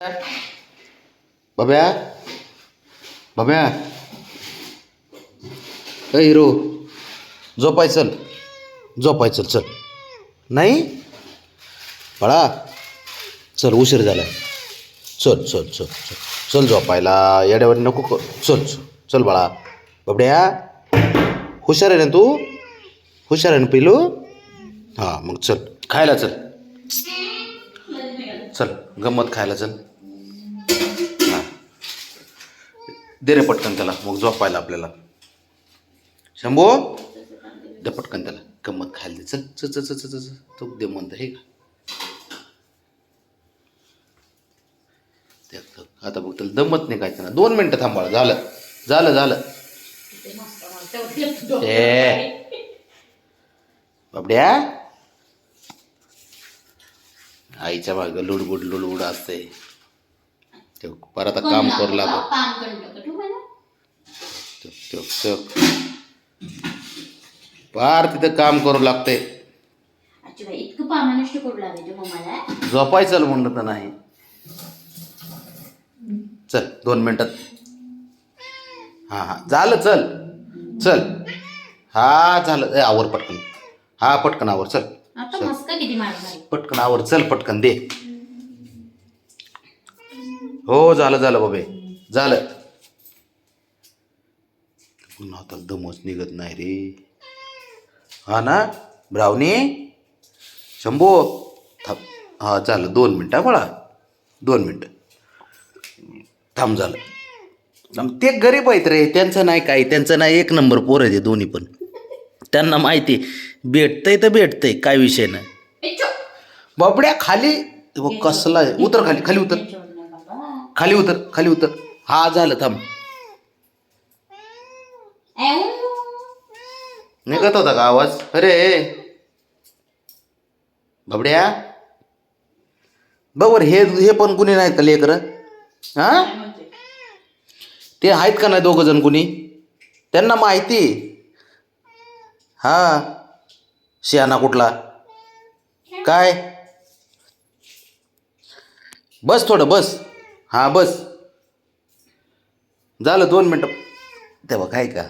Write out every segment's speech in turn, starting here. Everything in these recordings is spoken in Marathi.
बब्या बब्या ए हिरो झोपाय चल चल नाही बाळा चल उशीर झाला चल चल चल चल चल झोपायला येड्यावर नको चल चल चल बाळा बबड्या हुशार आहे ना तू हुशार आहे ना पिलू हां मग चल खायला चल चल गंमत खायला चल हां दे रे पटकन त्याला मग झोपायला आपल्याला शंभू दे पटकन त्याला गंमत खायला दे चल चल चल चल चल तो दे म्हणतं हे का आता बघ त्याला दमत नाही काय ना 2 मिनटं थांबाळा झालं झालं झालं ए बाबड्या आईच्या माग लुडबुड असते ते परत काम करू लागत पार तिथं काम करू लागते झोपायचं म्हणलं तर नाही चल 2 मिनिटात हां हां झालं चल चल हा झालं आवर पटकन हा पटकन आवर चल पटकन आवर चल पटकन दे हो झालं झालं बाबे झालं पुन्हा आता दमच निघत नाही रे हा ना ब्राउनी शंभू हा झालं 2 मिनटं बाळा 2 मिनटं थांब झालं ते गरीब आहेत रे त्यांचं नाही काही त्यांचं नाही 1 नंबर पोर आहे ते दोन्ही पण त्यांना माहिती भेटतंय तर भेटतंय काय विषय नाही बाबड्या खाली कसला आहे उतर खाली खाली उतर खाली उतर खाली उतर हा झालं थांब निघत होता का आवाज अरे बाबड्या बरोबर हे पण कुणी नाहीत का लेकर हा ते आहेत का नाही 2 जण कुणी त्यांना माहिती हा शियाना कुठला काय बस थोडं बस हा बस झालं 2 मिनटं तेव्हा काय का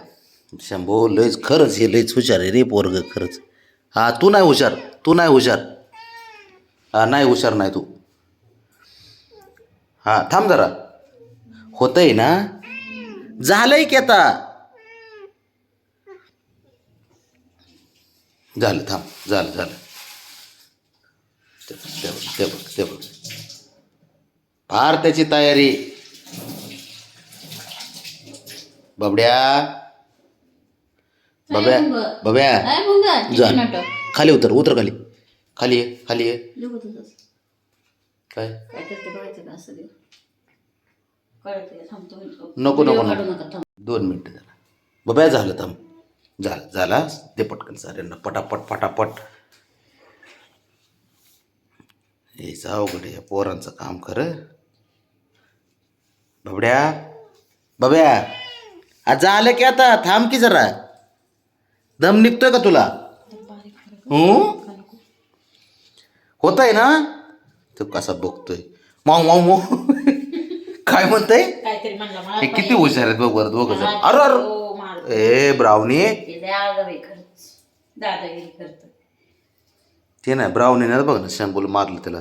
शंभो लयच खरंच हे लयच हुशार आहे रे पोरग खरंच हा तू नाही हुशार हा नाही हुशार नाही तू हा थांब जरा होतंय ना झालंय की आता झालं थांब झालं ते बघ फार त्याची तयारी बबड्या जा खाली उतर खाली ये काय नको 2 मिनटं झाला बब्या झालं थांब झाला ते पटकन साऱ्यांना पटापट यायचं अवघड आहे पोरांचं काम खरं बब्या आज झालं की आता थांब की जरा दम निघतोय का तुला होत आहे ना तो कसा बघतोय माऊ काय म्हणतंय हे किती हुशार आहेत बघ बरं 2 जण अरे ए ब्राउनी ते नाही ब्राउनी ना बघ ना शंभूला मारलं त्याला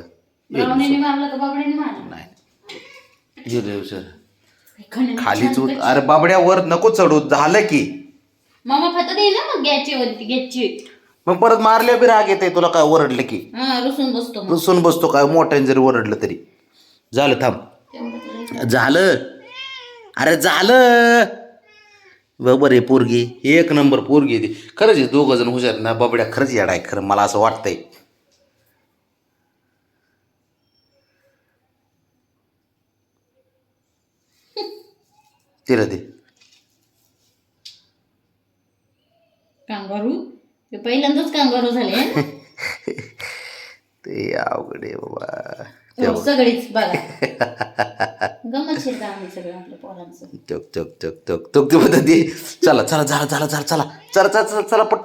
नाही हुशार खालीच अरे बाबड्या वर नको चढू झालं की मग परत मारल्या बी राग येते तुला काय ओरडलं की रुसून बसतो काय मोठ्याने जरी ओरडलं तरी झालं थांब झालं अरे झालं बरोबर आहे पोरगी 1 नंबर पोरगी ती खरंच 2 जण हुशार ना बाबड्या खरंच येडा आहे खरं मला असं वाटतंय तिला ते कांगारू पहिल्यांदाच कांगारू झाले ते अवघड आहे बाबा सगळीच बघा गमतशीर काम सगळं आपल्या पोरांचं चला पट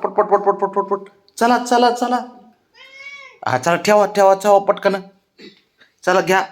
चला हा चला ठेवा पटकन चला घ्या